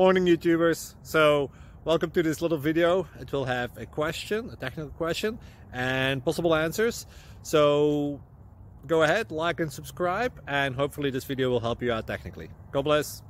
Morning YouTubers. So welcome to this little video. It will have a question, a technical question, and possible answers. So go ahead, like and subscribe, and hopefully this video will help you out technically. God bless.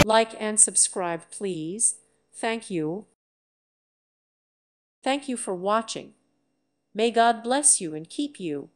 Like and subscribe, please. Thank you. Thank you for watching. May God bless you and keep you.